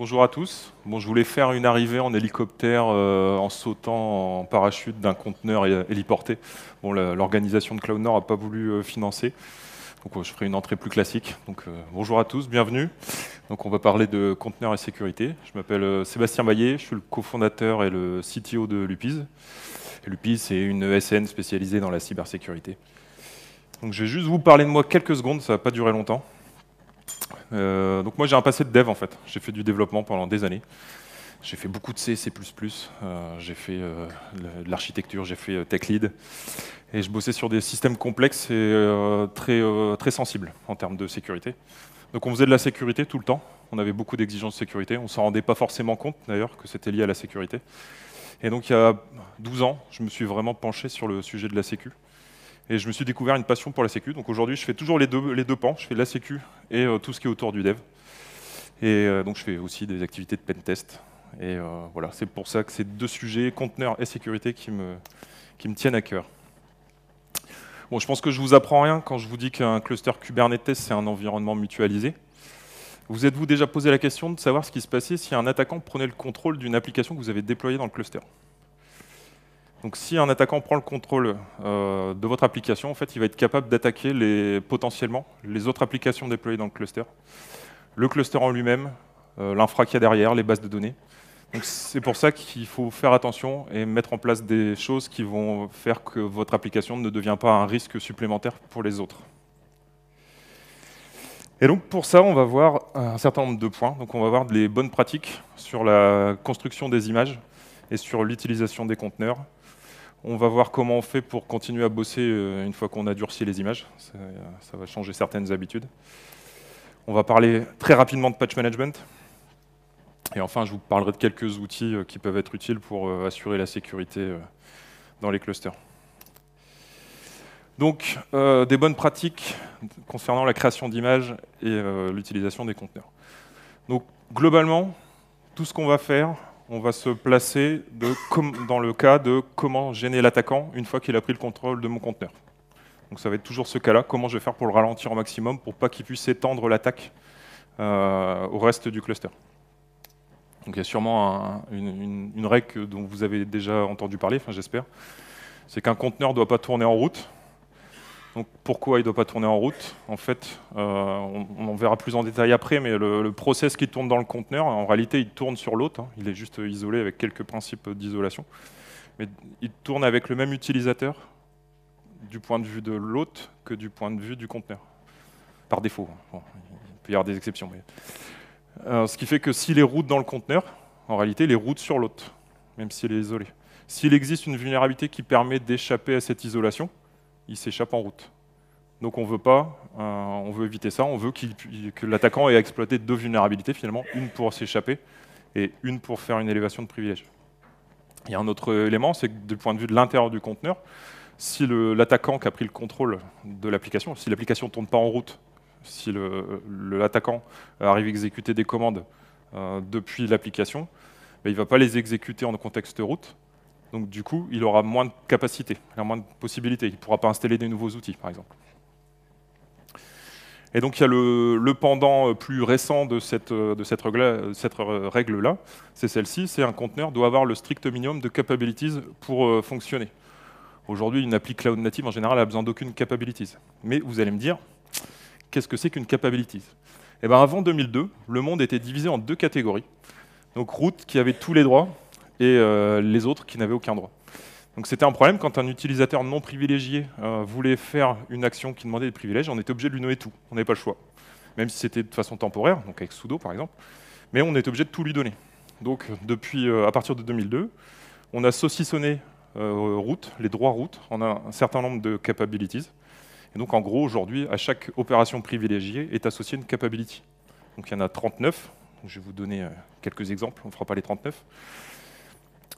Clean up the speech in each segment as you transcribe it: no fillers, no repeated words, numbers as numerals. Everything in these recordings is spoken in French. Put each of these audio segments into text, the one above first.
Bonjour à tous. Bon, je voulais faire une arrivée en hélicoptère en sautant en parachute d'un conteneur héliporté. Bon, l'organisation de Cloudnor n'a pas voulu financer, donc je ferai une entrée plus classique. Donc, bonjour à tous, bienvenue. Donc, on va parler de conteneurs et sécurité. Je m'appelle Sébastien Baillet, je suis le cofondateur et le CTO de Lupiz. Et Lupiz, c'est une ESN spécialisée dans la cybersécurité. Donc, je vais juste vous parler de moi quelques secondes, ça ne va pas durer longtemps. Donc moi j'ai un passé de dev en fait, j'ai fait du développement pendant des années, j'ai fait beaucoup de C, C++, j'ai fait de l'architecture, j'ai fait tech lead, et je bossais sur des systèmes complexes et très sensibles en termes de sécurité. Donc on faisait de la sécurité tout le temps, on avait beaucoup d'exigences de sécurité, on ne s'en rendait pas forcément compte d'ailleurs que c'était lié à la sécurité. Et donc il y a 12 ans, je me suis vraiment penché sur le sujet de la sécu. Et je me suis découvert une passion pour la sécu. Donc aujourd'hui, je fais toujours les deux pans. Je fais de la sécu et tout ce qui est autour du dev. Et donc je fais aussi des activités de pentest. Et voilà, c'est pour ça que ces deux sujets, conteneurs et sécurité, qui me tiennent à cœur. Bon, je pense que je vous apprends rien quand je vous dis qu'un cluster Kubernetes, c'est un environnement mutualisé. Vous êtes-vous déjà posé la question de savoir ce qui se passait si un attaquant prenait le contrôle d'une application que vous avez déployée dans le cluster? Donc si un attaquant prend le contrôle de votre application, en fait, il va être capable d'attaquer potentiellement les autres applications déployées dans le cluster en lui-même, l'infra qu'il y a derrière, les bases de données. Donc c'est pour ça qu'il faut faire attention et mettre en place des choses qui vont faire que votre application ne devient pas un risque supplémentaire pour les autres. Et donc pour ça, on va voir un certain nombre de points. Donc on va voir les bonnes pratiques sur la construction des images et sur l'utilisation des conteneurs. On va voir comment on fait pour continuer à bosser une fois qu'on a durci les images. Ça va changer certaines habitudes. On va parler très rapidement de patch management. Et enfin, je vous parlerai de quelques outils qui peuvent être utiles pour assurer la sécurité dans les clusters. Donc, des bonnes pratiques concernant la création d'images et l'utilisation des conteneurs. Donc, globalement, tout ce qu'on va faire, on va se placer dans le cas de comment gêner l'attaquant une fois qu'il a pris le contrôle de mon conteneur. Donc ça va être toujours ce cas-là, comment je vais faire pour le ralentir au maximum pour pas qu'il puisse étendre l'attaque au reste du cluster. Donc il y a sûrement une règle dont vous avez déjà entendu parler, enfin j'espère, c'est qu'un conteneur ne doit pas tourner en route. Donc pourquoi il ne doit pas tourner en route? En fait, on verra plus en détail après, mais le process qui tourne dans le conteneur, en réalité, il tourne sur l'hôte. Hein, il est juste isolé avec quelques principes d'isolation. Mais il tourne avec le même utilisateur du point de vue de l'hôte que du point de vue du conteneur. Par défaut. Bon, il peut y avoir des exceptions. Mais ce qui fait que s'il est route dans le conteneur, en réalité, il est route sur l'hôte, même s'il est isolé. S'il existe une vulnérabilité qui permet d'échapper à cette isolation, il s'échappe en route. Donc on veut pas, on veut éviter ça, on veut que l'attaquant ait exploité deux vulnérabilités finalement, une pour s'échapper et une pour faire une élévation de privilège. Il y a un autre élément, c'est que du point de vue de l'intérieur du conteneur, si l'attaquant qui a pris le contrôle de l'application, si l'application ne tourne pas en route, si l'attaquant arrive à exécuter des commandes depuis l'application, ben, il ne va pas les exécuter en contexte route. Donc du coup, il aura moins de capacité, il aura moins de possibilités. Il ne pourra pas installer des nouveaux outils, par exemple. Et donc il y a le pendant plus récent de cette règle-là, c'est celle-ci, c'est un conteneur doit avoir le strict minimum de capabilities pour fonctionner. Aujourd'hui, une appli cloud native, en général, a besoin d'aucune capabilities. Mais vous allez me dire, qu'est-ce que c'est qu'une capabilities? Eh bien, avant 2002, le monde était divisé en deux catégories. Donc root qui avait tous les droits, et les autres qui n'avaient aucun droit. Donc c'était un problème quand un utilisateur non privilégié voulait faire une action qui demandait des privilèges, on était obligé de lui nommer tout, on n'avait pas le choix. Même si c'était de façon temporaire, donc avec sudo par exemple, mais on était obligé de tout lui donner. Donc depuis, à partir de 2002, on a saucissonné root, les droits root, on a un certain nombre de capabilities. Et donc en gros, aujourd'hui, à chaque opération privilégiée est associée une capability. Donc il y en a 39, je vais vous donner quelques exemples, on ne fera pas les 39.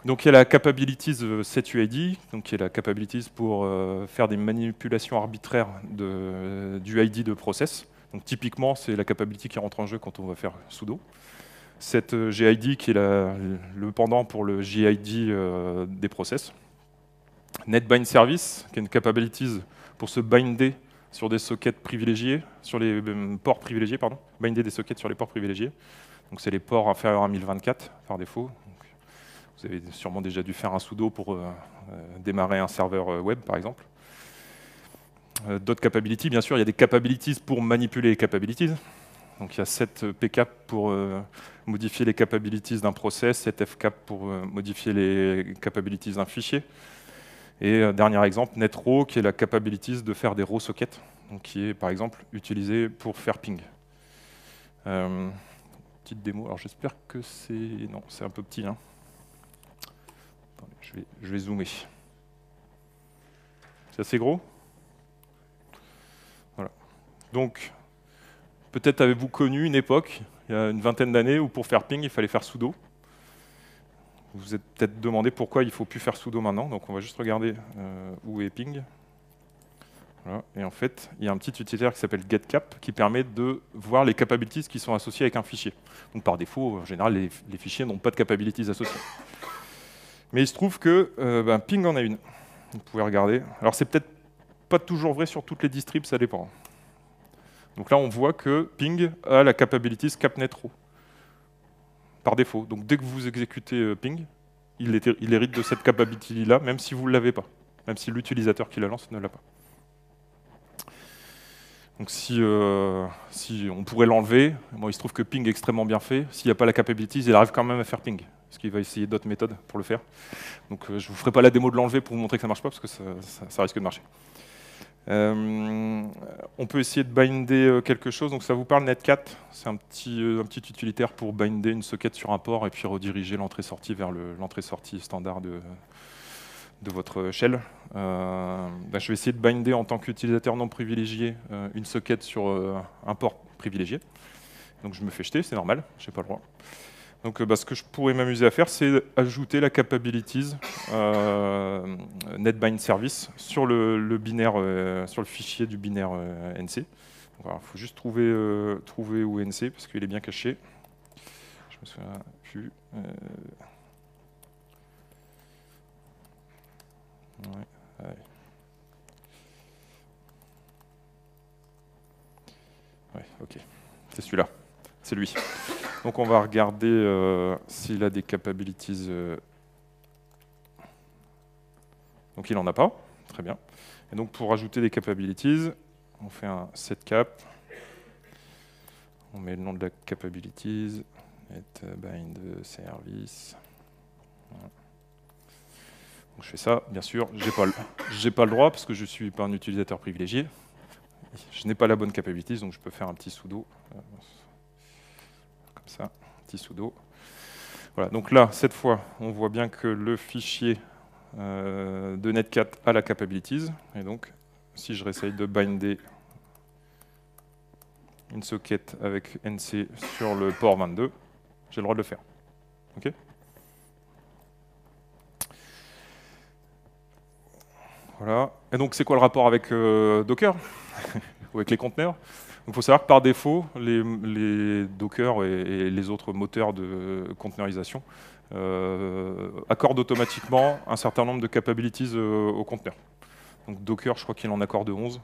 Donc il y a la capabilities setUID, donc qui est la capabilities pour faire des manipulations arbitraires du ID de process. Donc typiquement, c'est la capability qui rentre en jeu quand on va faire sudo. Cette GID qui est le pendant pour le GID des process. NetBind Service, qui est une capabilities pour se binder sur des sockets privilégiés, sur les ports privilégiés, pardon, binder des sockets sur les ports privilégiés. Donc c'est les ports inférieurs à 1024 par défaut. Donc, vous avez sûrement déjà dû faire un sudo pour démarrer un serveur web, par exemple. D'autres capabilities, bien sûr, il y a des capabilities pour manipuler les capabilities. Donc il y a 7 pcap pour modifier les capabilities d'un process, 7 fcap pour modifier les capabilities d'un fichier. Et dernier exemple, netrow, qui est la capabilities de faire des row sockets, donc qui est par exemple utilisé pour faire ping. Petite démo, alors j'espère que c'est... Non, c'est un peu petit. Hein. Attendez, je vais zoomer. C'est assez gros. Voilà. Donc, peut-être avez-vous connu une époque, il y a une vingtaine d'années, où pour faire ping, il fallait faire sudo. Vous vous êtes peut-être demandé pourquoi il ne faut plus faire sudo maintenant. Donc on va juste regarder où est ping. Voilà. Et en fait, il y a un petit utilitaire qui s'appelle getCap qui permet de voir les capabilities qui sont associées avec un fichier. Donc par défaut, en général, les fichiers n'ont pas de capabilities associées. Mais il se trouve que ping en a une. Vous pouvez regarder. Alors c'est peut-être pas toujours vrai sur toutes les distribs, ça dépend. Donc là, on voit que ping a la capabilities capnetrow par défaut. Donc dès que vous exécutez ping, il hérite de cette capability-là, même si vous ne l'avez pas, même si l'utilisateur qui la lance ne l'a pas. Donc si on pourrait l'enlever, bon, il se trouve que ping est extrêmement bien fait. S'il n'y a pas la capability, il arrive quand même à faire ping, parce qu'il va essayer d'autres méthodes pour le faire. Donc je ne vous ferai pas la démo de l'enlever pour vous montrer que ça ne marche pas, parce que ça risque de marcher. On peut essayer de binder quelque chose, donc ça vous parle netcat, c'est un petit utilitaire pour binder une socket sur un port et puis rediriger l'entrée-sortie vers l'entrée-sortie standard de votre shell. Je vais essayer de binder en tant qu'utilisateur non privilégié une socket sur un port privilégié. Donc je me fais jeter, c'est normal, je n'ai pas le droit. Donc ce que je pourrais m'amuser à faire, c'est ajouter la capabilities netbind service sur le binaire, sur le fichier du binaire NC. Il faut juste trouver où est NC parce qu'il est bien caché. Je me souviens plus. Ouais, ok. C'est celui-là. C'est lui. Donc on va regarder s'il a des capabilities. Donc il n'en a pas. Très bien. Et donc pour ajouter des capabilities, on fait un setCap. On met le nom de la capabilities. Netbind service. Voilà. Donc je fais ça, bien sûr, j'ai pas le droit parce que je ne suis pas un utilisateur privilégié. Je n'ai pas la bonne capabilities, donc je peux faire un petit sudo. Comme ça, un petit sudo. Voilà, donc là, cette fois, on voit bien que le fichier de netcat a la capabilities. Et donc, si je réessaye de binder une socket avec NC sur le port 22, j'ai le droit de le faire. OK ? Voilà. Et donc, c'est quoi le rapport avec Docker ou avec les conteneurs? Il faut savoir que par défaut, les Docker et les autres moteurs de conteneurisation accordent automatiquement un certain nombre de capabilities aux conteneurs. Donc Docker, je crois qu'il en accorde 11.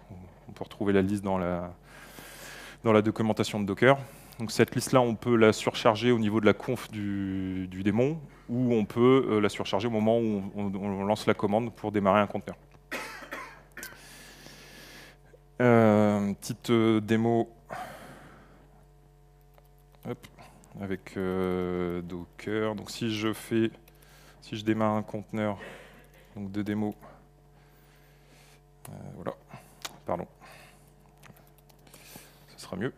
On peut retrouver la liste dans la documentation de Docker. Donc cette liste-là, on peut la surcharger au niveau de la conf du démon, ou on peut la surcharger au moment où on lance la commande pour démarrer un conteneur. Petite démo avec Docker. Donc si je démarre un conteneur donc de démo, voilà, pardon, ce sera mieux.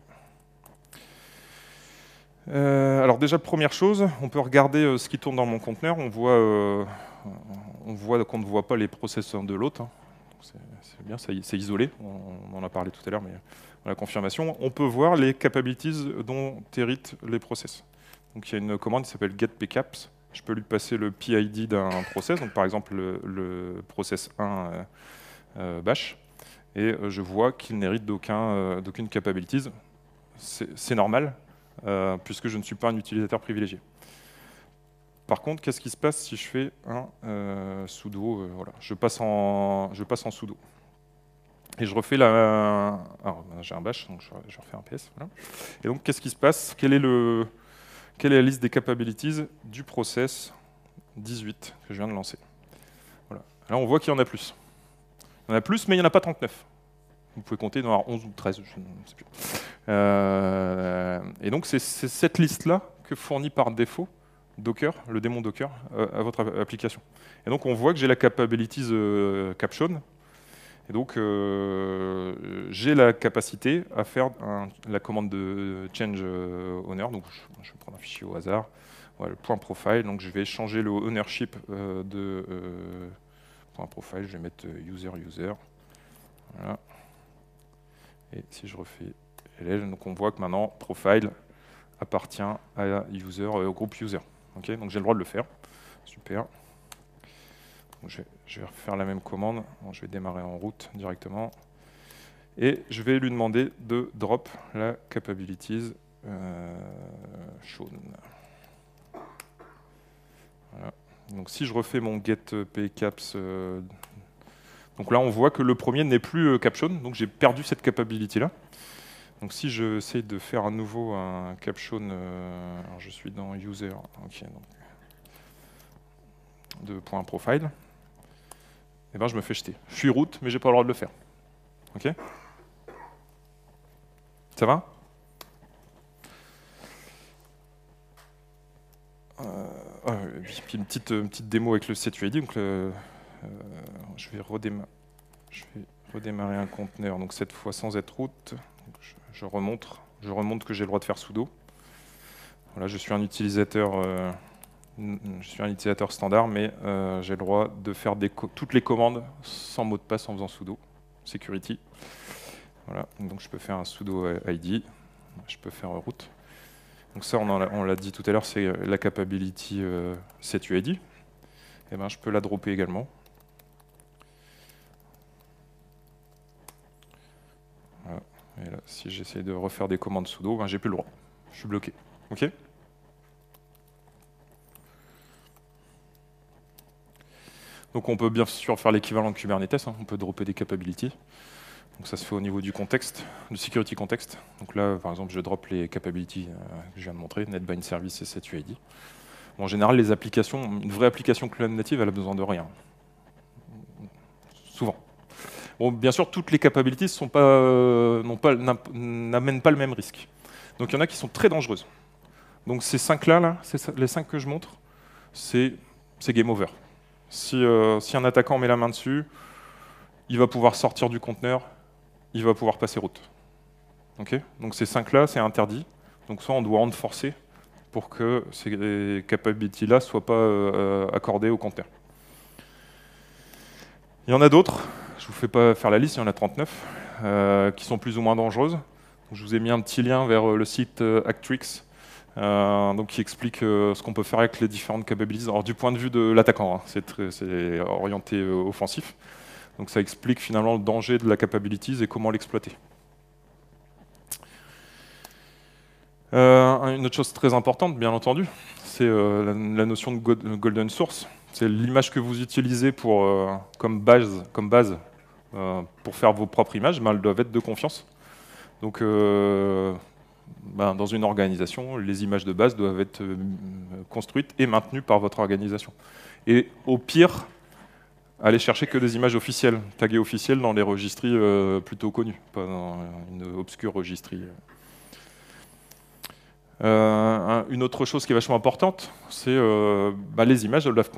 Alors déjà, première chose, on peut regarder ce qui tourne dans mon conteneur. On voit qu'on ne voit pas les process de l'autre. Hein. C'est bien, c'est isolé, on en a parlé tout à l'heure, mais la confirmation. On peut voir les capabilities dont héritent les process. Donc il y a une commande qui s'appelle getPcaps. Je peux lui passer le PID d'un process, donc par exemple le process 1 bash, et je vois qu'il n'hérite d'aucune capabilities. C'est normal, puisque je ne suis pas un utilisateur privilégié. Par contre, qu'est-ce qui se passe si je fais un sudo voilà, je passe en sudo. Et je refais alors, j'ai un bash, donc je refais un PS. Voilà. Et donc, qu'est-ce qui se passe? Quel est le quelle est la liste des capabilities du process 18 que je viens de lancer. Voilà. Là, on voit qu'il y en a plus. Il y en a plus, mais il n'y en a pas 39. Vous pouvez compter, il doit y en avoir 11 ou 13, je ne sais plus. Et donc, c'est cette liste-là que fournit par défaut Docker, le démon Docker, à votre application. Et donc, on voit que j'ai la capabilities caption. Et donc, j'ai la capacité à faire la commande de change owner. Donc, je vais prendre un fichier au hasard. Voilà, le point profile. Donc, je vais changer le ownership de point profile. Je vais mettre user. Voilà. Et si je refais LL, donc on voit que maintenant, profile appartient à user, au groupe user. Okay, donc j'ai le droit de le faire. Super. Donc je vais refaire la même commande. Bon, je vais démarrer en route directement. Et je vais lui demander de drop la capabilities shown. Voilà. Donc si je refais mon get pcaps, donc là on voit que le premier n'est plus caption, donc j'ai perdu cette capability là. Donc si je essaye de faire à nouveau un caption, alors je suis dans user, ok, donc, de point profile, et ben je me fais jeter. Je suis root, mais j'ai pas le droit de le faire. Ok? Ça va? Puis une petite démo avec le setuid. Donc je vais redémarrer un conteneur. Donc cette fois sans être root. Je remonte que j'ai le droit de faire sudo. Voilà, je suis un utilisateur standard, mais j'ai le droit de faire toutes les commandes sans mot de passe en faisant sudo security. Voilà, donc je peux faire un sudo id, je peux faire root. Donc ça, on l'a dit tout à l'heure, c'est la capability setuid. Et ben, je peux la dropper également. Voilà. Et là, si j'essaie de refaire des commandes sudo, ben, j'ai plus le droit. Je suis bloqué. Ok ? Donc on peut bien sûr faire l'équivalent de Kubernetes, hein. On peut dropper des capabilities. Donc ça se fait au niveau du contexte, du security context. Donc là, par exemple, je drop les capabilities que je viens de montrer, NetBind Service et setuid. Bon, en général, les applications, une vraie application cloud native, elle a besoin de rien. Souvent. Bon, bien sûr, toutes les capabilities n'amènent pas le même risque. Donc il y en a qui sont très dangereuses. Donc ces 5-là, les 5 que je montre, c'est game over. Si un attaquant met la main dessus, il va pouvoir sortir du conteneur, il va pouvoir passer route. Okay, donc ces 5-là, c'est interdit. Donc soit on doit renforcer pour que ces capabilities-là ne soient pas accordées au conteneur. Il y en a d'autres, je ne vous fais pas faire la liste, il y en a 39, qui sont plus ou moins dangereuses. Donc, je vous ai mis un petit lien vers le site Actrix, donc qui explique ce qu'on peut faire avec les différentes capabilities. Alors du point de vue de l'attaquant, hein, c'est orienté offensif. Donc ça explique finalement le danger de la capabilities et comment l'exploiter. Une autre chose très importante, bien entendu, c'est la notion de golden source. C'est l'image que vous utilisez comme base pour faire vos propres images, mais elles doivent être de confiance. Donc, dans une organisation, les images de base doivent être construites et maintenues par votre organisation. Et au pire, allez chercher que des images officielles, taguées officielles dans les registries plutôt connues, pas dans une obscure registrie. Une autre chose qui est vachement importante, c'est les images elles doivent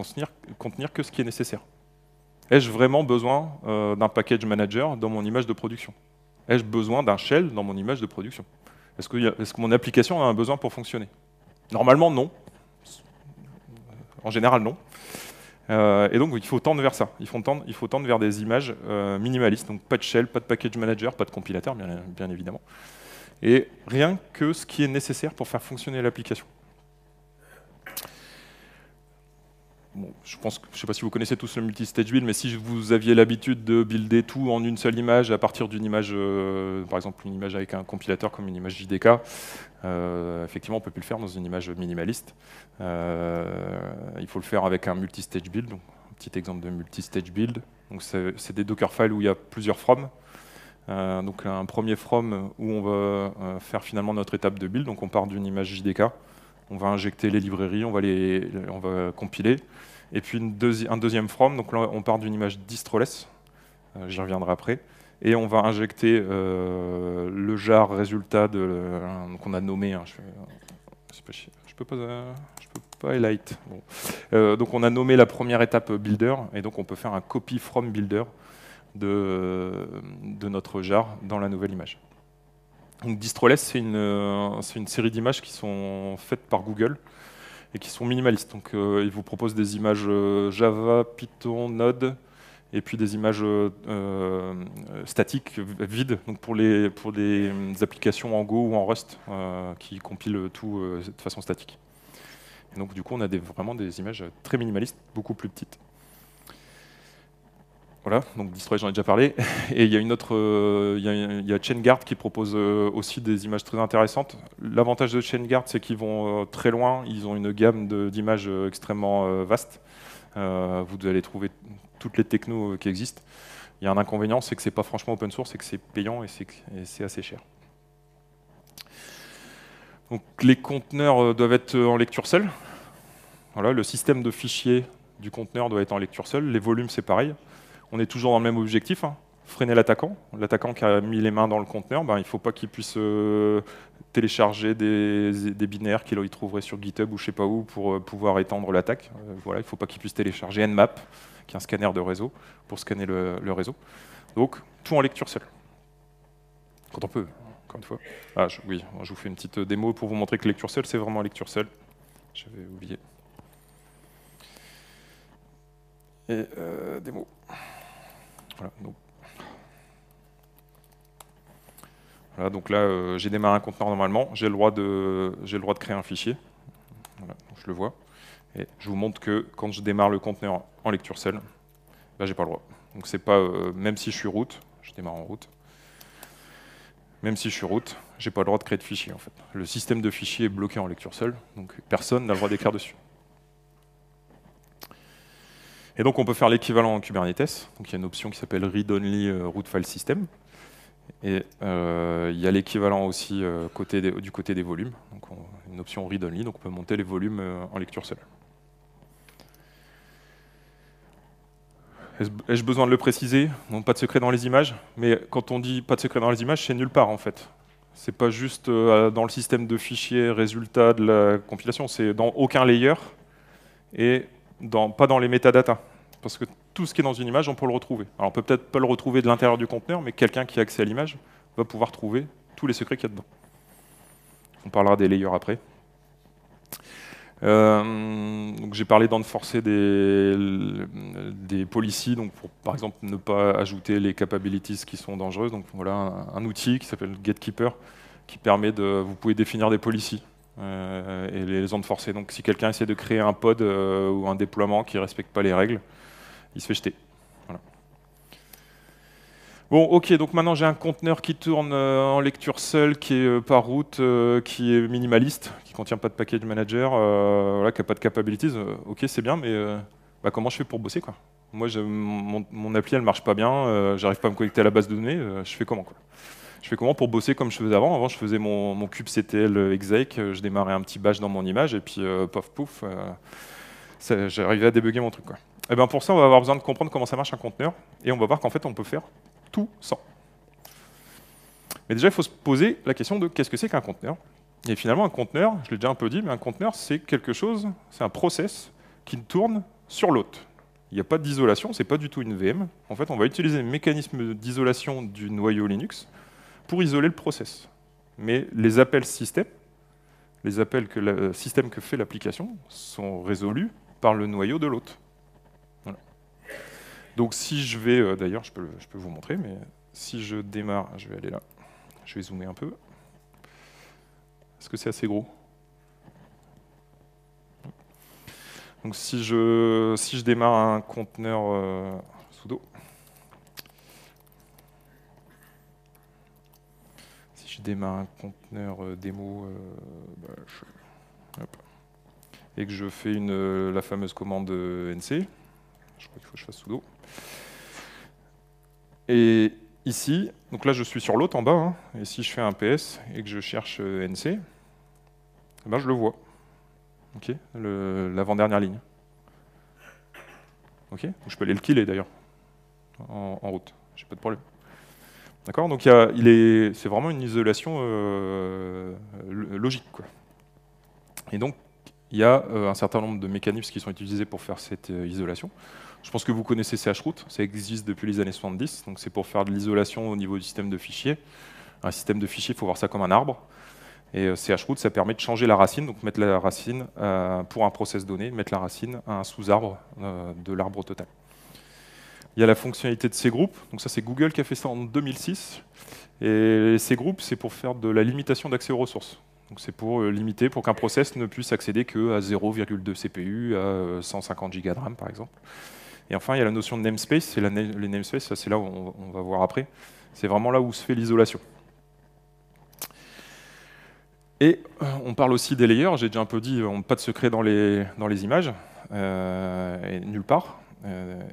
contenir que ce qui est nécessaire. Ai-je vraiment besoin d'un package manager dans mon image de production? Ai-je besoin d'un shell dans mon image de production? Est-ce que mon application a un besoin pour fonctionner? Normalement, non. En général, non. Et donc, il faut tendre vers ça. Il faut tendre vers des images minimalistes. Donc, pas de shell, pas de package manager, pas de compilateur, bien évidemment. Et rien que ce qui est nécessaire pour faire fonctionner l'application. Bon, je ne sais pas si vous connaissez tous le multi-stage build, mais si vous aviez l'habitude de builder tout en une seule image, à partir d'une image, par exemple une image avec un compilateur comme une image JDK, effectivement on ne peut plus le faire dans une image minimaliste. Il faut le faire avec un multi-stage build, donc un petit exemple de multi-stage build. C'est des Dockerfiles où il y a plusieurs from. Donc un premier from où on va faire finalement notre étape de build, donc on part d'une image JDK, On va injecter les librairies, on va compiler. Et puis un deuxième from, donc là on part d'une image distroless, j'y reviendrai après. Et on va injecter le jar résultat qu'on a nommé. Hein, je peux pas highlight. Bon. Donc on a nommé la première étape builder, et donc on peut faire un copy from builder de notre jar dans la nouvelle image. Donc Distroless, c'est une série d'images qui sont faites par Google et qui sont minimalistes. Donc ils vous proposent des images Java, Python, Node, et puis des images statiques, vides, donc pour des applications en Go ou en Rust qui compilent tout de façon statique. Et donc du coup, on a vraiment des images très minimalistes, beaucoup plus petites. Voilà, donc Distroless, j'en ai déjà parlé. Et il y a une autre, il y a ChainGuard qui propose aussi des images très intéressantes. L'avantage de ChainGuard, c'est qu'ils vont très loin, ils ont une gamme d'images extrêmement vaste. Vous allez trouver toutes les technos qui existent. Il y a un inconvénient, c'est que c'est pas franchement open source et que c'est payant et c'est assez cher. Donc les conteneurs doivent être en lecture seule. Voilà, le système de fichiers du conteneur doit être en lecture seule. Les volumes, c'est pareil. On est toujours dans le même objectif, hein. Freiner l'attaquant. L'attaquant qui a mis les mains dans le conteneur, il ne faut pas qu'il puisse télécharger des binaires qu'il trouverait sur GitHub ou je ne sais pas où pour pouvoir étendre l'attaque. Voilà, il ne faut pas qu'il puisse télécharger Nmap, qui est un scanner de réseau, pour scanner le réseau. Donc, tout en lecture seule. Quand on peut, encore une fois. Oui, je vous fais une petite démo pour vous montrer que lecture seule, c'est vraiment lecture seule. J'avais oublié. Et démo. Voilà, donc là, j'ai démarré un conteneur normalement. J'ai le droit de créer un fichier. Voilà, donc je le vois. Et je vous montre que quand je démarre le conteneur en lecture seule, là, j'ai pas le droit. Donc c'est pas, même si je suis root, je démarre en root. Même si je suis root, j'ai pas le droit de créer de fichier en fait. Le système de fichiers est bloqué en lecture seule, donc personne n'a le droit d'écrire dessus. Et donc on peut faire l'équivalent en Kubernetes. Donc il y a une option qui s'appelle Read Only Root File System. Et il y a l'équivalent aussi du côté des volumes. Donc une option Read Only, donc on peut monter les volumes en lecture seule. Ai-je besoin de le préciser? Non, pas de secret dans les images. Mais quand on dit pas de secret dans les images, c'est nulle part en fait. C'est pas juste dans le système de fichiers résultat de la compilation, c'est dans aucun layer et pas dans les métadatas. Parce que tout ce qui est dans une image, on peut le retrouver. Alors on peut peut-être pas le retrouver de l'intérieur du conteneur, mais quelqu'un qui a accès à l'image va pouvoir trouver tous les secrets qu'il y a dedans. On parlera des layers après. Donc j'ai parlé d'enforcer des policies, donc pour par exemple ne pas ajouter les capabilities qui sont dangereuses. Donc voilà un outil qui s'appelle Gatekeeper qui permet vous pouvez définir des policies et les enforcer. Donc si quelqu'un essaie de créer un pod ou un déploiement qui ne respecte pas les règles, il se fait jeter. Voilà. Bon, ok, donc maintenant j'ai un conteneur qui tourne en lecture seule, qui est par route, qui est minimaliste, qui ne contient pas de package manager, voilà, qui n'a pas de capabilities. Ok, c'est bien, mais comment je fais pour bosser quoi? Moi, mon appli, elle ne marche pas bien, j'arrive pas à me connecter à la base de données, je fais comment quoi? Je fais comment pour bosser comme je faisais avant? Avant, je faisais mon kubectl exec, je démarrais un petit bash dans mon image, et puis pof pouf, j'arrivais à débugger mon truc quoi. Et bien pour ça, on va avoir besoin de comprendre comment ça marche un conteneur, et on va voir qu'en fait, on peut faire tout sans. Mais déjà, il faut se poser la question de qu'est-ce que c'est qu'un conteneur. Et finalement, un conteneur, je l'ai déjà un peu dit, mais un conteneur, c'est quelque chose, c'est un process qui tourne sur l'hôte. Il n'y a pas d'isolation, c'est pas du tout une VM. En fait, on va utiliser le mécanisme d'isolation du noyau Linux pour isoler le process. Mais les appels système, les appels que le système que fait l'application, sont résolus par le noyau de l'hôte. Voilà. Donc si je vais, d'ailleurs je peux vous montrer, mais si je démarre, je vais aller là, je vais zoomer un peu. Est-ce que c'est assez gros? Donc si je démarre un conteneur sudo, si je démarre un conteneur démo, et que je fais la fameuse commande nc, je crois qu'il faut que je fasse sudo. Et ici, donc là je suis sur l'hôte en bas, hein, et si je fais un ps et que je cherche nc, je le vois. Ok, l'avant-dernière ligne. Ok, je peux aller le killer d'ailleurs, en route, j'ai pas de problème. D'accord, donc c'est vraiment une isolation logique, quoi. Et donc, il y a un certain nombre de mécanismes qui sont utilisés pour faire cette isolation. Je pense que vous connaissez chroot, ça existe depuis les années 70, donc c'est pour faire de l'isolation au niveau du système de fichiers. Un système de fichiers, il faut voir ça comme un arbre. Et chroot, ça permet de changer la racine, donc mettre la racine pour un process donné, mettre la racine à un sous-arbre de l'arbre total. Il y a la fonctionnalité de cgroup, donc ça c'est Google qui a fait ça en 2006. Et cgroup, c'est pour faire de la limitation d'accès aux ressources. Donc c'est pour limiter, pour qu'un process ne puisse accéder qu'à 0,2 CPU, à 150 Go de RAM par exemple. Et enfin, il y a la notion de namespace. Et les namespaces, c'est là où on va voir après. C'est vraiment là où se fait l'isolation. Et on parle aussi des layers. J'ai déjà un peu dit, pas de secret dans les images, et nulle part.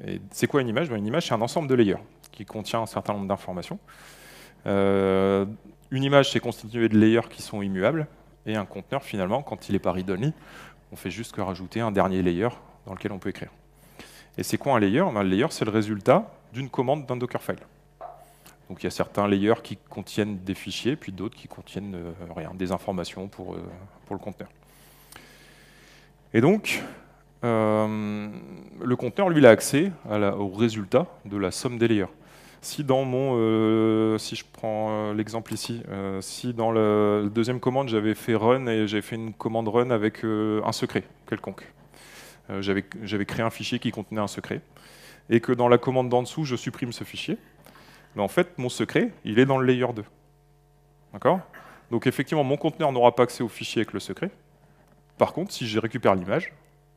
Et c'est quoi une image? Une image, c'est un ensemble de layers qui contient un certain nombre d'informations. Une image, c'est constitué de layers qui sont immuables. Et un conteneur, finalement, quand il n'est pas read-only, on fait juste que rajouter un dernier layer dans lequel on peut écrire. Et c'est quoi un layer? Le layer, c'est le résultat d'une commande d'un Dockerfile. Donc il y a certains layers qui contiennent des fichiers, puis d'autres qui contiennent rien, des informations pour le conteneur. Et donc, le conteneur, lui, il a accès au résultat de la somme des layers. Si dans si je prends l'exemple ici, si dans la deuxième commande, j'avais fait run et j'avais fait une commande run avec un secret quelconque, j'avais créé un fichier qui contenait un secret, et que dans la commande d'en dessous, je supprime ce fichier, mais en fait, mon secret, il est dans le layer 2. D'accord? Donc effectivement, mon conteneur n'aura pas accès au fichier avec le secret. Par contre, si je récupère l'image,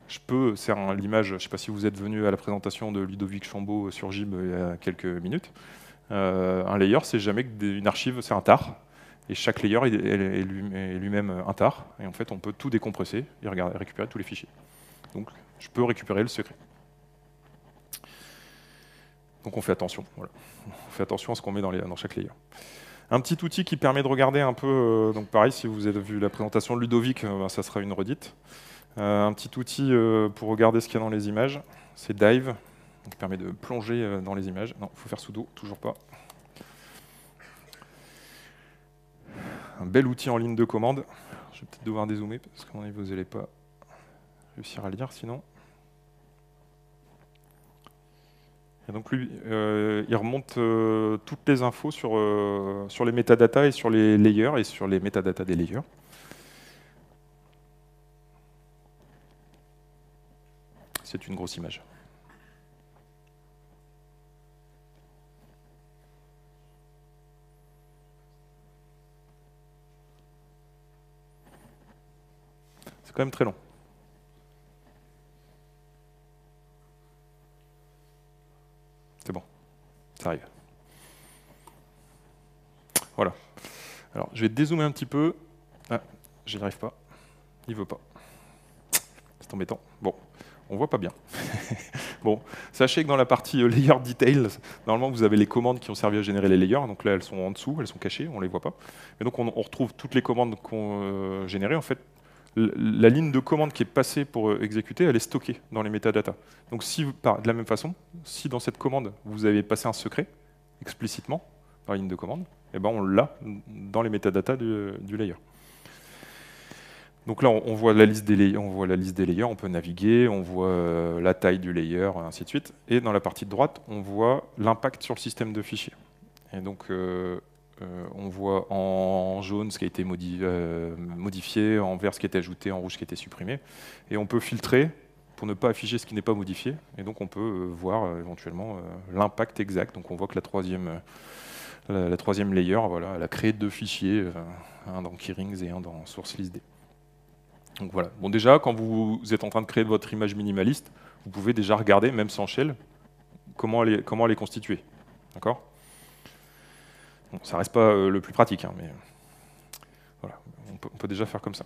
je peux, c'est l'image, je ne sais pas si vous êtes venu à la présentation de Ludovic Chambaud sur Gib il y a quelques minutes. Un layer, c'est jamais une archive, c'est un tar. Et chaque layer est lui-même un tar. Et en fait, on peut tout décompresser et récupérer tous les fichiers. Donc, je peux récupérer le secret. Donc, on fait attention. Voilà. On fait attention à ce qu'on met dans chaque layer. Un petit outil qui permet de regarder un peu, donc pareil, si vous avez vu la présentation de Ludovic, ça sera une redite. Un petit outil pour regarder ce qu'il y a dans les images, c'est Dive, qui permet de plonger dans les images. Non, il faut faire sudo, toujours pas. Un bel outil en ligne de commande. Je vais peut-être devoir dézoomer, parce que vous n'allez pas réussir à lire sinon. Et donc lui, il remonte toutes les infos sur les métadatas et sur les layers et sur les métadatas des layers. C'est une grosse image. C'est quand même très long. C'est bon, ça arrive. Voilà. Alors, je vais dézoomer un petit peu. Ah, j'y arrive pas. Il veut pas. C'est embêtant. Bon, on voit pas bien. Bon, sachez que dans la partie layer details, normalement vous avez les commandes qui ont servi à générer les layers. Donc là, elles sont en dessous, elles sont cachées, on les voit pas. Et donc on retrouve toutes les commandes qu'on générées. En fait, la ligne de commande qui est passée pour exécuter, elle est stockée dans les métadatas. Donc si, de la même façon, si dans cette commande vous avez passé un secret explicitement dans la ligne de commande, eh ben on l'a dans les métadatas du layer. Donc là, on voit la liste des layers, on peut naviguer, on voit la taille du layer, ainsi de suite. Et dans la partie de droite, on voit l'impact sur le système de fichiers. Et donc, on voit en jaune ce qui a été modifié, en vert ce qui a été ajouté, en rouge ce qui a été supprimé. Et on peut filtrer pour ne pas afficher ce qui n'est pas modifié. Et donc, on peut voir éventuellement l'impact exact. Donc, on voit que la troisième layer, voilà, elle a créé 2 fichiers, un dans Keyrings et un dans SourceListD. Donc voilà. Bon, déjà, quand vous êtes en train de créer votre image minimaliste, vous pouvez déjà regarder, même sans shell, comment elle est constituée. D'accord? Bon, ça reste pas le plus pratique, hein, mais voilà, on peut déjà faire comme ça.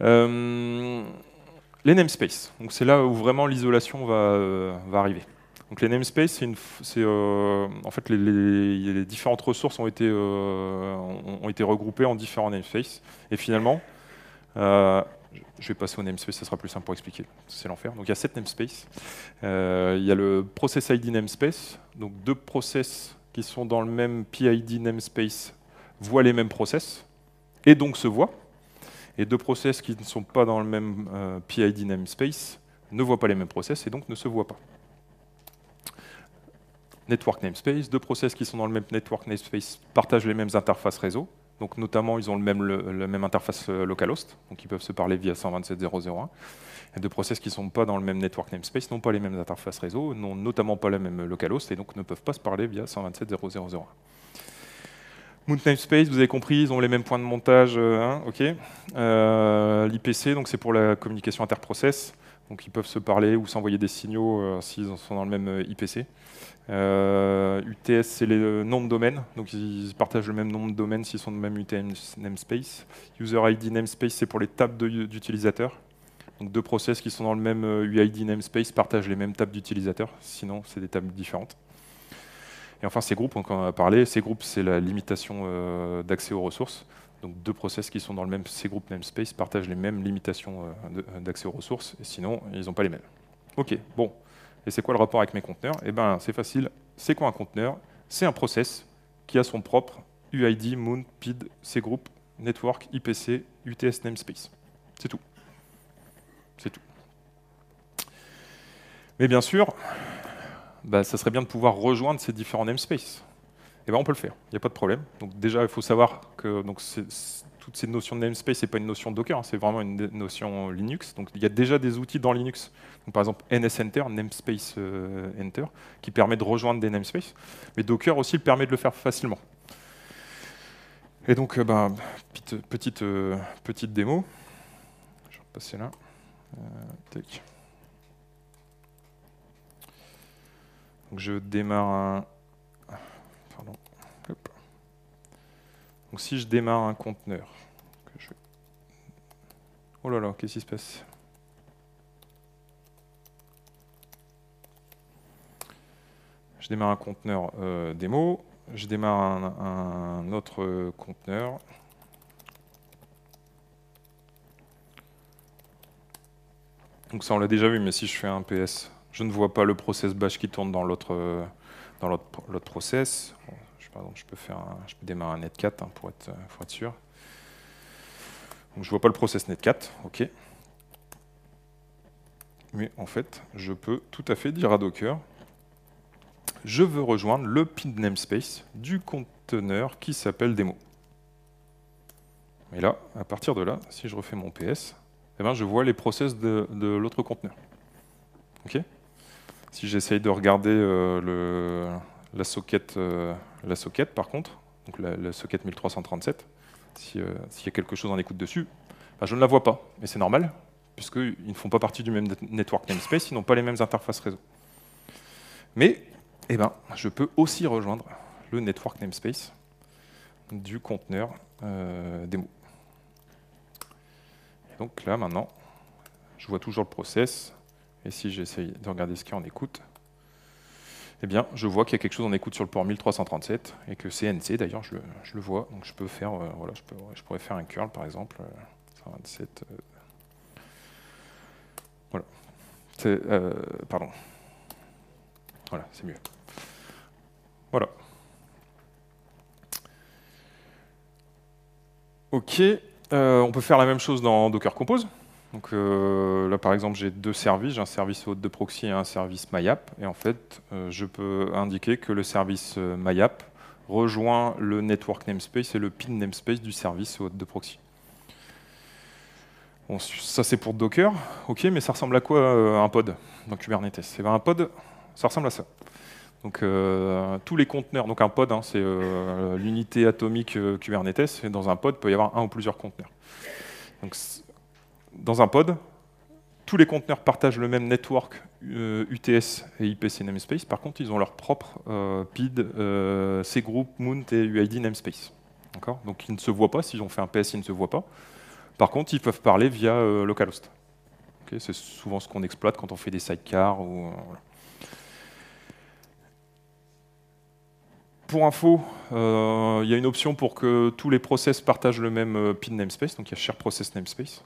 Les namespaces. Donc c'est là où vraiment l'isolation va arriver. Donc les namespaces, en fait les différentes ressources ont été regroupées en différents namespaces. Et finalement, Je vais passer au namespace, ça sera plus simple pour expliquer. C'est l'enfer. Donc il y a 7 namespaces. Il y a le process ID namespace. Donc 2 process qui sont dans le même PID namespace voient les mêmes process et donc se voient. Et 2 process qui ne sont pas dans le même PID namespace ne voient pas les mêmes process et donc ne se voient pas. Network namespace, 2 process qui sont dans le même network namespace partagent les mêmes interfaces réseau. Donc notamment, ils ont la même interface localhost, donc ils peuvent se parler via 127.0.0.1. Et 2 process qui ne sont pas dans le même network namespace n'ont pas les mêmes interfaces réseau, n'ont notamment pas la même localhost et donc ne peuvent pas se parler via 127.0.0.0.1. Moon namespace, vous avez compris, ils ont les mêmes points de montage, ok. L'IPC, donc c'est pour la communication interprocess, donc ils peuvent se parler ou s'envoyer des signaux s'ils sont dans le même IPC. UTS, c'est les noms de domaines, donc ils partagent le même nombre de domaines s'ils sont dans le même UTS namespace. User ID namespace, c'est pour les tables d'utilisateurs. Donc 2 process qui sont dans le même UID namespace partagent les mêmes tables d'utilisateurs, sinon c'est des tables différentes. Et enfin ces groupes, on en a parlé, ces groupes c'est la limitation d'accès aux ressources. Donc 2 process qui sont dans le même cgroup namespace partagent les mêmes limitations d'accès aux ressources, et sinon ils n'ont pas les mêmes. Ok, bon. Et c'est quoi le rapport avec mes conteneurs? Eh bien, c'est facile. C'est quoi un conteneur? C'est un process qui a son propre UID, Moon, PID, cgroup, network, IPC, UTS namespace. C'est tout. C'est tout. Mais bien sûr, ça serait bien de pouvoir rejoindre ces différents namespaces. Eh bien, on peut le faire. Il n'y a pas de problème. Donc déjà, il faut savoir que toutes ces notions de namespace, ce n'est pas une notion Docker, hein, c'est vraiment une notion Linux. Donc il y a déjà des outils dans Linux, donc, par exemple NSEnter, Namespace Enter, qui permet de rejoindre des namespaces. Mais Docker aussi permet de le faire facilement. Et donc, petite démo. Je vais repasser là. Tac. Donc je démarre un... Pardon. Hop. Donc si je démarre un conteneur, oh là là, qu'est-ce qui se passe? Je démarre un conteneur démo, je démarre un autre conteneur. Donc ça on l'a déjà vu, mais si je fais un PS, je ne vois pas le process bash qui tourne dans l'autre process. Bon, par exemple, je peux démarrer un net4 hein, pour être sûr. Donc je ne vois pas le process net4, ok. Mais en fait, je peux tout à fait dire à Docker, je veux rejoindre le PID namespace du conteneur qui s'appelle démo. Et là, à partir de là, si je refais mon PS, eh ben, je vois les process de l'autre conteneur. Ok. Si j'essaye de regarder la socket, par contre, donc la socket 1337, s'il y a quelque chose en écoute dessus, ben, je ne la vois pas. Et c'est normal, puisqu'ils ne font pas partie du même network namespace, ils n'ont pas les mêmes interfaces réseau. Mais eh ben, je peux aussi rejoindre le network namespace du conteneur démo. Et donc là, maintenant, je vois toujours le process. Et si j'essaye de regarder ce qu'il y a en écoute, eh bien, je vois qu'il y a quelque chose en écoute sur le port 1337 et que c'est NC, d'ailleurs, je le vois. Donc je peux faire, voilà, je pourrais faire un curl, par exemple, 127. Voilà. Pardon. Voilà, c'est mieux. Voilà. Ok, on peut faire la même chose dans Docker Compose. Donc là, par exemple, j'ai 2 services. J'ai un service hôte de proxy et un service MyApp. Et en fait, je peux indiquer que le service MyApp rejoint le network namespace et le PIN namespace du service hôte de proxy. Bon, ça, c'est pour Docker. Ok, mais ça ressemble à quoi un pod dans Kubernetes? Eh bien, un pod, ça ressemble à ça. Donc tous les conteneurs, donc un pod, hein, c'est l'unité atomique Kubernetes, et dans un pod, il peut y avoir un ou plusieurs conteneurs. Donc, dans un pod, tous les conteneurs partagent le même network UTS et IPC namespace. Par contre, ils ont leur propre PID, cgroup, Mount et UID namespace. Donc ils ne se voient pas. S'ils ont fait un PS, ils ne se voient pas. Par contre, ils peuvent parler via localhost. Okay, c'est souvent ce qu'on exploite quand on fait des sidecars. Voilà. Pour info, il y a une option pour que tous les process partagent le même PID namespace. Donc il y a share process namespace.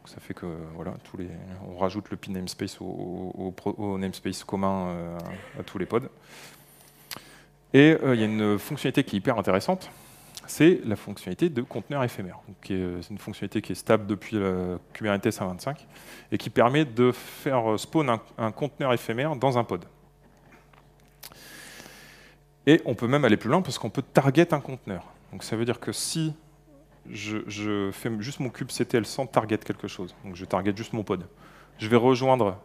ça fait que voilà, on rajoute le pin namespace au namespace commun à tous les pods. Et il y a une fonctionnalité qui est hyper intéressante, c'est la fonctionnalité de conteneur éphémère. C'est une fonctionnalité qui est stable depuis Kubernetes 1.25 et qui permet de faire spawn un conteneur éphémère dans un pod. Et on peut même aller plus loin parce qu'on peut target un conteneur. Donc ça veut dire que si je fais juste mon kubectl sans target quelque chose, donc je target juste mon pod, je vais rejoindre,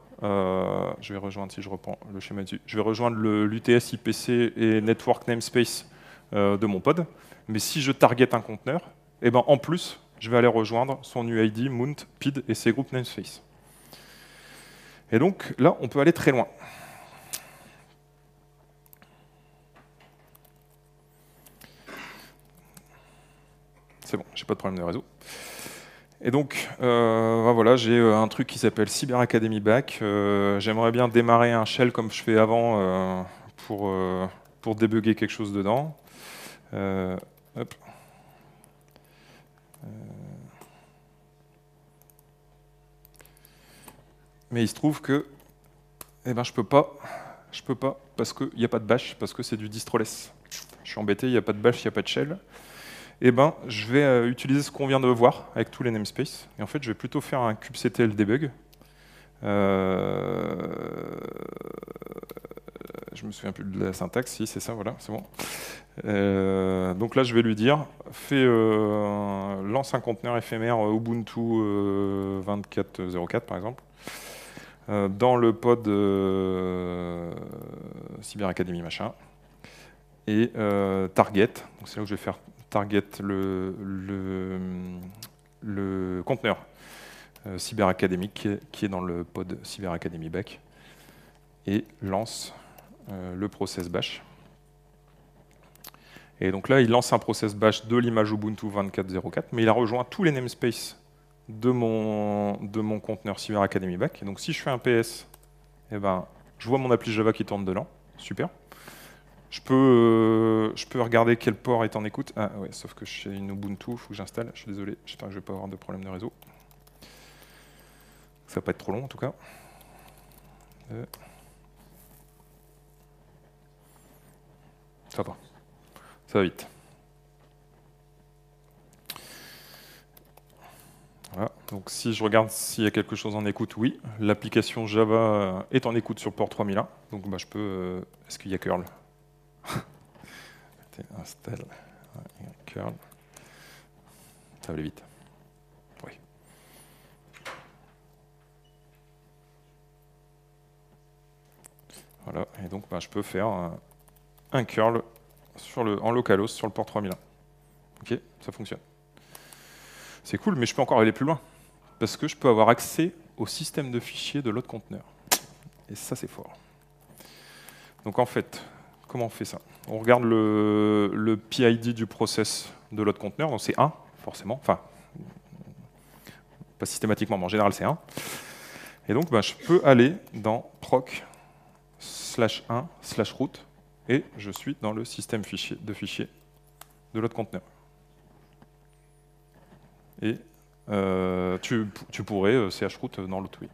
si je reprends le schéma dessus, je vais rejoindre l'UTS, IPC et Network Namespace de mon pod, mais si je target un conteneur, eh ben en plus, je vais aller rejoindre son UID, mount, PID et ses groupes namespace. Et donc là, on peut aller très loin. C'est bon, j'ai pas de problème de réseau. Et donc, voilà, j'ai un truc qui s'appelle Cyber Academy Back. J'aimerais bien démarrer un shell comme je fais avant pour débugger quelque chose dedans. Hop. Mais il se trouve que je peux pas parce qu'il n'y a pas de bash, parce que c'est du distroless. Je suis embêté, il n'y a pas de bash, il n'y a pas de shell. Je vais utiliser ce qu'on vient de voir avec tous les namespaces. Et en fait, je vais plutôt faire un kubectl debug. Je me souviens plus de la syntaxe, si c'est ça, voilà, c'est bon. Donc là, je vais lui dire, lance un conteneur éphémère Ubuntu 24.04 par exemple, dans le pod Cyber Academy machin, et target. Donc c'est là où je vais faire target le conteneur Cyber Academy qui est dans le pod Cyber Academy Back, et lance le process bash. Et donc là, il lance un process bash de l'image Ubuntu 24.04, mais il a rejoint tous les namespaces de mon conteneur Cyber Academy Back. Et donc si je fais un PS, je vois mon appli Java qui tourne dedans. Super. Je peux regarder quel port est en écoute. Ah ouais, sauf que j'ai une Ubuntu, il faut que j'installe. Je suis désolé, j'espère que je ne vais pas avoir de problème de réseau. Ça va pas être trop long en tout cas. Ça va. Ça va vite. Voilà. Donc si je regarde s'il y a quelque chose en écoute, oui. L'application Java est en écoute sur le port 3001. Donc je peux... Est-ce qu'il y a curl? Install curl. Ça va aller vite. Oui. Voilà. Et donc je peux faire un curl en localhost sur le port 3001. Ok, ça fonctionne. C'est cool, mais je peux encore aller plus loin. Parce que je peux avoir accès au système de fichiers de l'autre conteneur. Et ça, c'est fort. Donc en fait, comment on fait ça? On regarde le PID du process de l'autre conteneur, donc c'est 1, forcément. Enfin, pas systématiquement, mais en général, c'est 1. Et donc, je peux aller dans proc /1/root et je suis dans le système de fichiers de l'autre conteneur. Et tu pourrais chroot dans l'autre, oui.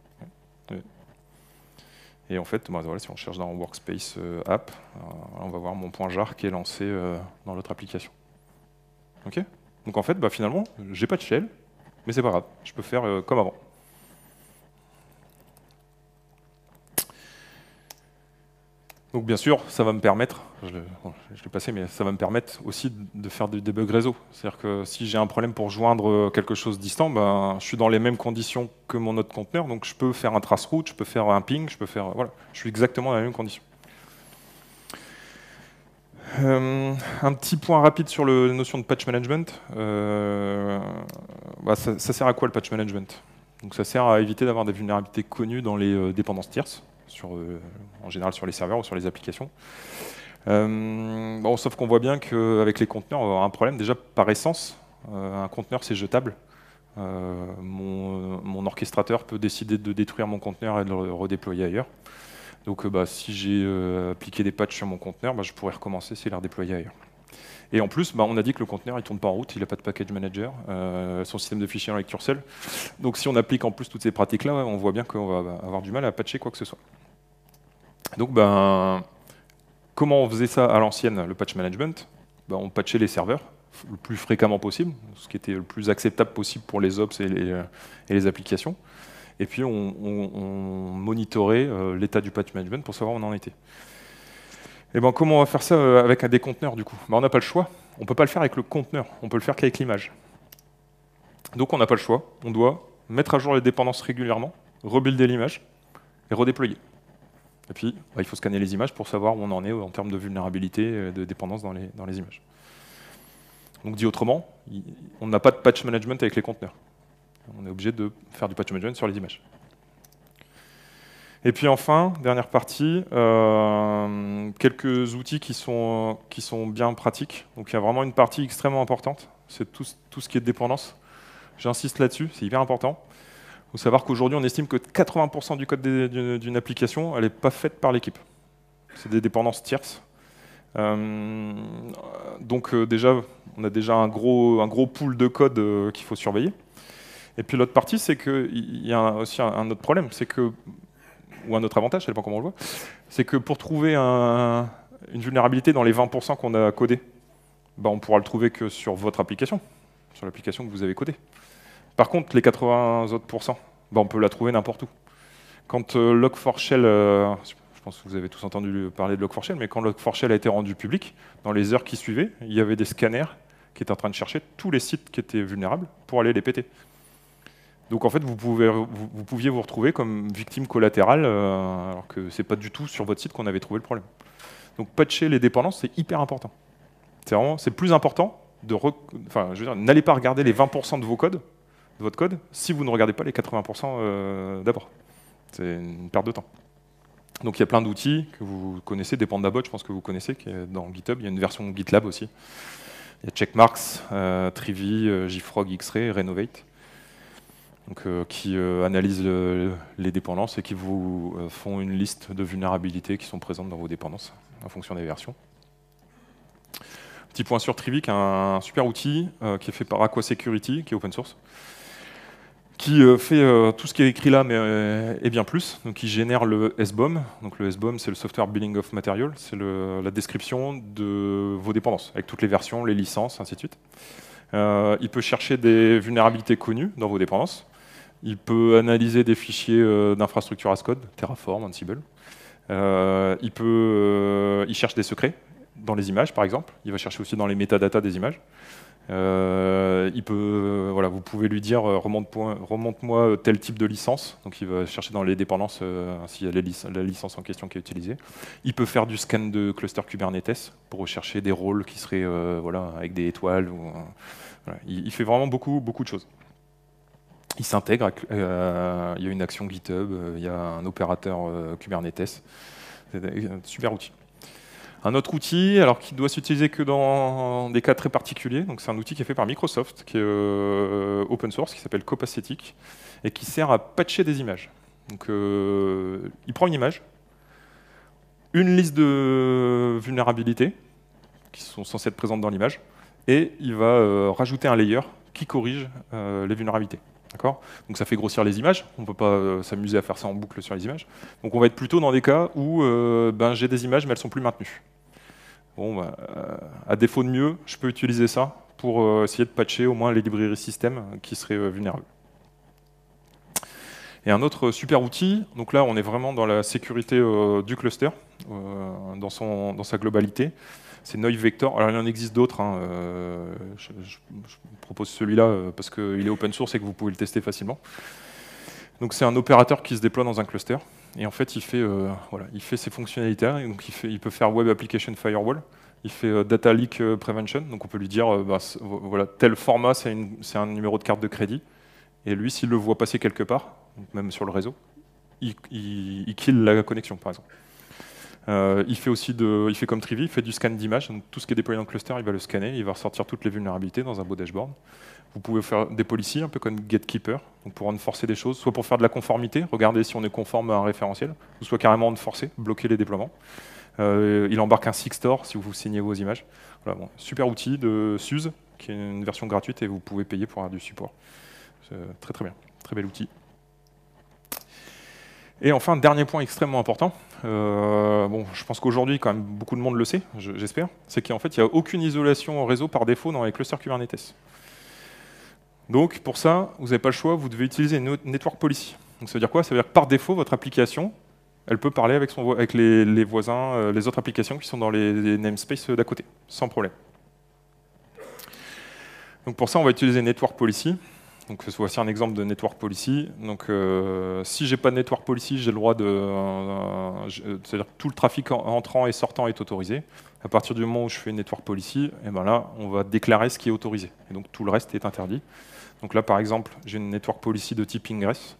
Et en fait, voilà, si on cherche dans Workspace App, on va voir mon point jar qui est lancé dans l'autre application. Ok. Donc en fait, finalement, j'ai pas de shell, mais c'est pas grave, je peux faire comme avant. Donc bien sûr, ça va me permettre, je l'ai passé, mais ça va me permettre aussi de faire des debugs réseau. C'est-à-dire que si j'ai un problème pour joindre quelque chose distant, je suis dans les mêmes conditions que mon autre conteneur, donc je peux faire un traceroute, je peux faire un ping, je peux faire... Voilà, je suis exactement dans les mêmes conditions. Un petit point rapide sur la notion de patch management. Ça sert à quoi le patch management? Donc ça sert à éviter d'avoir des vulnérabilités connues dans les dépendances tierces. En général sur les serveurs ou sur les applications. Sauf qu'on voit bien qu'avec les conteneurs, on va avoir un problème. Déjà, par essence, un conteneur, c'est jetable. Mon orchestrateur peut décider de détruire mon conteneur et de le redéployer ailleurs. Donc, si j'ai appliqué des patchs sur mon conteneur, je pourrais recommencer s'il est redéployé ailleurs. Et en plus, on a dit que le conteneur il tourne pas en route, il n'a pas de package manager, son système de fichiers en lecture seul. Donc si on applique en plus toutes ces pratiques-là, on voit bien qu'on va avoir du mal à patcher quoi que ce soit. Donc comment on faisait ça à l'ancienne, le patch management? On patchait les serveurs le plus fréquemment possible, ce qui était le plus acceptable possible pour les ops et les applications. Et puis on monitorait l'état du patch management pour savoir où on en était. Et comment on va faire ça avec des conteneurs du coup? On n'a pas le choix, on ne peut pas le faire avec le conteneur, on peut le faire qu'avec l'image. Donc on n'a pas le choix, on doit mettre à jour les dépendances régulièrement, rebuilder l'image et redéployer. Et puis il faut scanner les images pour savoir où on en est en termes de vulnérabilité, de dépendance dans les images. Donc dit autrement, on n'a pas de patch management avec les conteneurs. On est obligé de faire du patch management sur les images. Et puis enfin, dernière partie, quelques outils qui sont bien pratiques. Donc il y a vraiment une partie extrêmement importante, c'est tout ce qui est de dépendance. J'insiste là-dessus, c'est hyper important. Il faut savoir qu'aujourd'hui, on estime que 80% du code d'une application, elle n'est pas faite par l'équipe. C'est des dépendances tierces. Donc déjà, on a déjà un gros pool de code qu'il faut surveiller. Et puis l'autre partie, c'est qu'il y a aussi un autre problème, c'est que ou un autre avantage, ça dépend comment on le voit, c'est que pour trouver une vulnérabilité dans les 20% qu'on a codé, on pourra le trouver que sur votre application, sur l'application que vous avez codée. Par contre, les 80 autres pourcents, on peut la trouver n'importe où. Quand Log4Shell, je pense que vous avez tous entendu parler de Log4Shell, mais quand Log4Shell a été rendu public, dans les heures qui suivaient, il y avait des scanners qui étaient en train de chercher tous les sites qui étaient vulnérables pour aller les péter. Donc en fait, vous pouviez vous retrouver comme victime collatérale, alors que c'est pas du tout sur votre site qu'on avait trouvé le problème. Donc patcher les dépendances, c'est hyper important. C'est plus important n'allez pas regarder les 20% de votre code, si vous ne regardez pas les 80% d'abord. C'est une perte de temps. Donc il y a plein d'outils que vous connaissez, des Pandabot, je pense que vous connaissez, qui est dans GitHub. Il y a une version GitLab aussi. Il y a Checkmarks, Trivy, JFrog, Xray, Renovate. Donc, qui analysent les dépendances et qui vous font une liste de vulnérabilités qui sont présentes dans vos dépendances en fonction des versions. Petit point sur Trivy, qui est un super outil qui est fait par Aqua Security, qui est open source, qui fait tout ce qui est écrit là, mais et bien plus. Donc, il génère le SBOM. Donc, le SBOM, c'est le Software Billing of Material, c'est la description de vos dépendances, avec toutes les versions, les licences, ainsi de suite. Il peut chercher des vulnérabilités connues dans vos dépendances. Il peut analyser des fichiers d'infrastructure as code, Terraform, Ansible. Il cherche des secrets dans les images, par exemple. Il va chercher aussi dans les métadatas des images. Vous pouvez lui dire remonte-moi tel type de licence. Donc il va chercher dans les dépendances s'il y a la licence en question qui est utilisée. Il peut faire du scan de cluster Kubernetes pour rechercher des rôles qui seraient avec des étoiles. Il fait vraiment beaucoup de choses. Il s'intègre, il y a une action GitHub, il y a un opérateur Kubernetes. C'est un super outil. Un autre outil, alors qui doit s'utiliser que dans des cas très particuliers, donc c'est un outil qui est fait par Microsoft, qui est open source, qui s'appelle Copacetic, et qui sert à patcher des images. Donc il prend une image, une liste de vulnérabilités qui sont censées être présentes dans l'image, et il va rajouter un layer qui corrige les vulnérabilités. Donc ça fait grossir les images, on ne peut pas s'amuser à faire ça en boucle sur les images. Donc on va être plutôt dans des cas où j'ai des images mais elles ne sont plus maintenues. À défaut de mieux, je peux utiliser ça pour essayer de patcher au moins les librairies système qui seraient vulnérables. Et un autre super outil, donc là on est vraiment dans la sécurité du cluster, dans sa globalité. C'est Neu Vector. Alors il en existe d'autres. Je propose celui-là parce qu'il est open source et que vous pouvez le tester facilement. Donc c'est un opérateur qui se déploie dans un cluster. Et en fait, il fait ses fonctionnalités. Donc il peut faire Web Application Firewall. Il fait Data Leak Prevention. Donc on peut lui dire, tel format, c'est un numéro de carte de crédit. Et lui, s'il le voit passer quelque part, même sur le réseau, il kill la connexion, par exemple. Il fait comme Trivy, il fait du scan d'images, donc tout ce qui est déployé dans le cluster, il va le scanner, il va ressortir toutes les vulnérabilités dans un beau dashboard. Vous pouvez faire des policies, un peu comme Gatekeeper, donc pour renforcer des choses, soit pour faire de la conformité, regarder si on est conforme à un référentiel, ou soit carrément renforcer, bloquer les déploiements. Il embarque un Sigstore si vous signez vos images. Voilà, bon, super outil de Suze, qui est une version gratuite et vous pouvez payer pour avoir du support. C'est très très bien, très bel outil. Et enfin, dernier point extrêmement important, bon, je pense qu'aujourd'hui, quand même, beaucoup de monde le sait, j'espère, c'est qu'en fait, il n'y a aucune isolation au réseau par défaut dans les clusters Kubernetes. Donc, pour ça, vous n'avez pas le choix, vous devez utiliser une network policy. Donc, ça veut dire quoi? Ça veut dire que par défaut, votre application, elle peut parler avec les voisins, les autres applications qui sont dans les namespaces d'à côté, sans problème. Donc, pour ça, on va utiliser network policy. Donc voici un exemple de network policy. Donc si j'ai pas de network policy, j'ai le droit de, c'est-à-dire que tout le trafic entrant et sortant est autorisé. À partir du moment où je fais une network policy, et ben là, on va déclarer ce qui est autorisé. Et donc tout le reste est interdit. Donc là, par exemple, j'ai une network policy de type ingress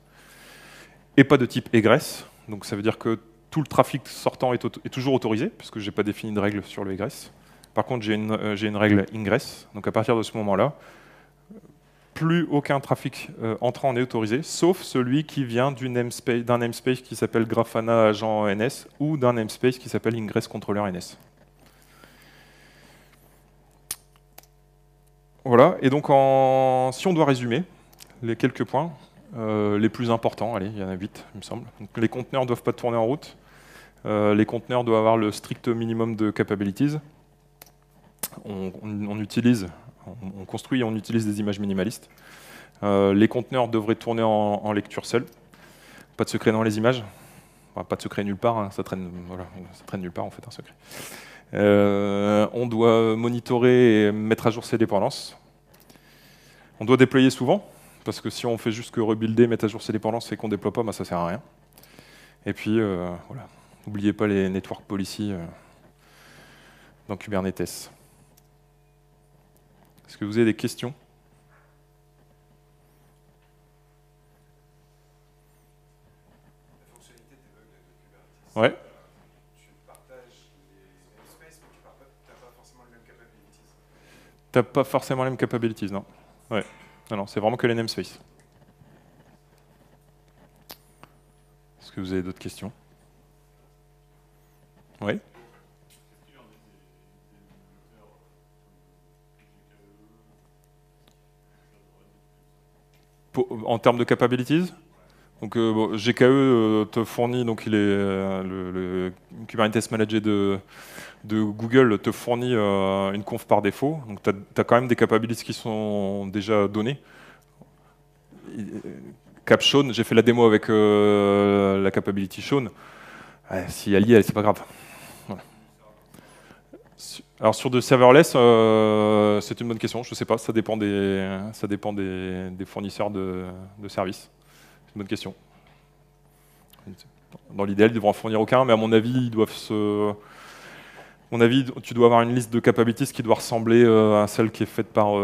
et pas de type egress. Donc ça veut dire que tout le trafic sortant est toujours autorisé puisque j'ai pas défini de règle sur le egress. Par contre, j'ai une règle ingress. Donc à partir de ce moment-là, plus aucun trafic entrant n'est autorisé, sauf celui qui vient d'un namespace qui s'appelle Grafana agent NS ou d'un namespace qui s'appelle Ingress Controller NS. Voilà, et donc si on doit résumer les quelques points, les plus importants, allez, il y en a 8, il me semble. Donc, les conteneurs ne doivent pas tourner en route, les conteneurs doivent avoir le strict minimum de capabilities, on construit et on utilise des images minimalistes. Les conteneurs devraient tourner en lecture seule. Pas de secret dans les images. Enfin, pas de secret nulle part, hein. Ça traîne nulle part en fait un secret. On doit monitorer et mettre à jour ses dépendances. On doit déployer souvent, parce que si on fait juste que rebuilder, mettre à jour ses dépendances et qu'on ne déploie pas, bah, ça ne sert à rien. Et puis, voilà. N'oubliez pas les network policy dans Kubernetes. Est-ce que vous avez des questions? Ouais. Tu partages les namespaces, mais tu n'as pas forcément les mêmes capabilities. T'as pas forcément les mêmes capabilities, non. Ouais. Non, c'est vraiment que les namespaces. Est-ce que vous avez d'autres questions? Oui. En termes de capabilities, donc, bon, GKE te fournit, donc il est le Kubernetes Manager de Google te fournit une conf par défaut. Donc tu as quand même des capabilities qui sont déjà données. Capshawn, j'ai fait la démo avec la capability Shawn. Si elle y est, c'est pas grave. Voilà. Alors sur de serverless, c'est une bonne question. Je sais pas, ça dépend des fournisseurs de services. C'est une bonne question. Dans l'idéal, ils devront en fournir aucun, mais à mon avis, ils doivent tu dois avoir une liste de capabilities qui doit ressembler à celle qui est faite par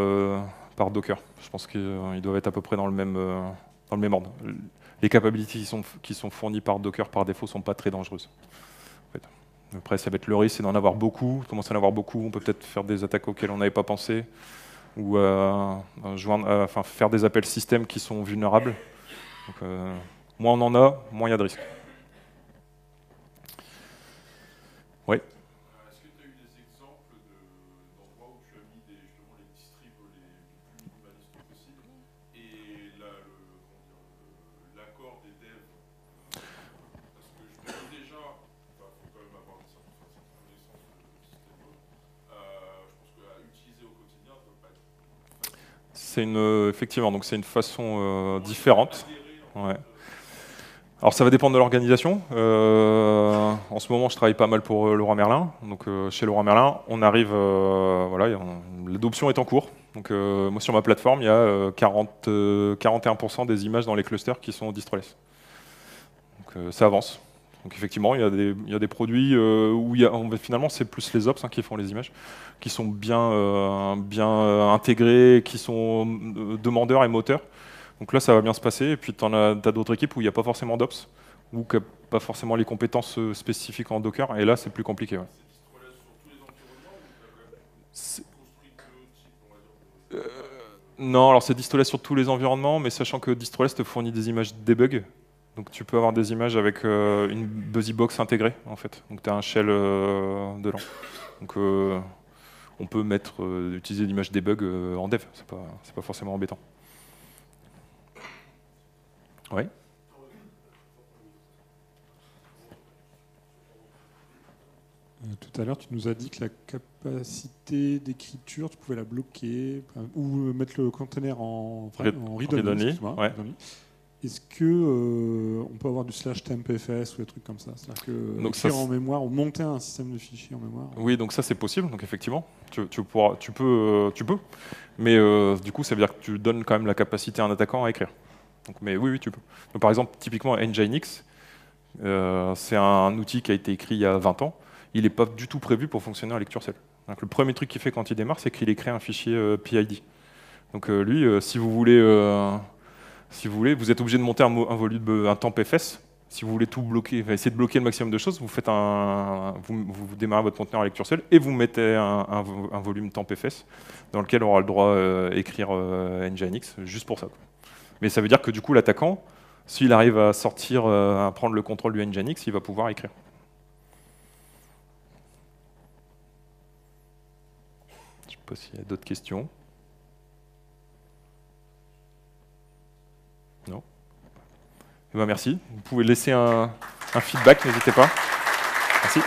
Docker. Je pense qu'ils doivent être à peu près dans le même ordre. Les capabilities qui sont fournies par Docker par défaut ne sont pas très dangereuses. En fait. Après, ça va être le risque, c'est d'en avoir beaucoup. Commencer à en avoir beaucoup, on peut peut-être faire des attaques auxquelles on n'avait pas pensé, ou faire des appels système qui sont vulnérables. Donc, moins on en a, moins il y a de risques. Oui. Est-ce que tu as eu des exemples d'endroits où tu as mis justement les distribs les plus minimalistes possibles et l'accord des devs? Parce que je me dis déjà, il faut quand même avoir une certaine connaissance de système. Je pense qu'à utiliser au quotidien, ça ne peut pas être facile. Effectivement, donc c'est une façon différente. Ouais. Alors ça va dépendre de l'organisation. En ce moment, je travaille pas mal pour Leroy Merlin. Donc chez Leroy Merlin, on arrive, voilà, l'adoption est en cours. Donc moi sur ma plateforme, il y a 41% des images dans les clusters qui sont distroless. Donc ça avance. Donc effectivement, il y a des produits où finalement c'est plus les ops qui font les images, qui sont bien intégrés, qui sont demandeurs et moteurs. Donc là, ça va bien se passer. Et puis, tu as d'autres équipes où il n'y a pas forcément d'ops, ou qui n'ont pas forcément les compétences spécifiques en Docker. Et là, c'est plus compliqué. Ouais. Non, alors c'est distoless sur tous les environnements, mais sachant que distoless te fournit des images debug. Donc tu peux avoir des images avec une BusyBox intégrée, en fait. Donc tu as un shell dedans. Donc on peut utiliser l'image debug en dev, c'est pas forcément embêtant. Oui. Tout à l'heure, tu nous as dit que la capacité d'écriture, tu pouvais la bloquer ou mettre le container en read-only. Ouais. Est-ce que on peut avoir du /tempfs ou des trucs comme ça? C'est-à-dire que écrire en mémoire ou monter un système de fichiers en mémoire? Oui, donc ça c'est possible. Donc effectivement, tu peux. Mais du coup, ça veut dire que tu donnes quand même la capacité à un attaquant à écrire. Donc, mais oui, tu peux. Donc, par exemple, typiquement Nginx, c'est un outil qui a été écrit il y a 20 ans. Il n'est pas du tout prévu pour fonctionner en lecture seule. Donc, le premier truc qu'il fait quand il démarre, c'est qu'il crée un fichier PID. Donc lui, si vous voulez, vous êtes obligé de monter un tempfs. Si vous voulez tout bloquer, essayer de bloquer le maximum de choses, vous démarrez votre conteneur en lecture seule et vous mettez un volume tempfs dans lequel on aura le droit d'écrire Nginx, juste pour ça. Mais ça veut dire que du coup, l'attaquant, s'il arrive à à prendre le contrôle du Nginx, il va pouvoir écrire. Je ne sais pas s'il y a d'autres questions. Non. Eh ben merci. Vous pouvez laisser un feedback, n'hésitez pas. Merci.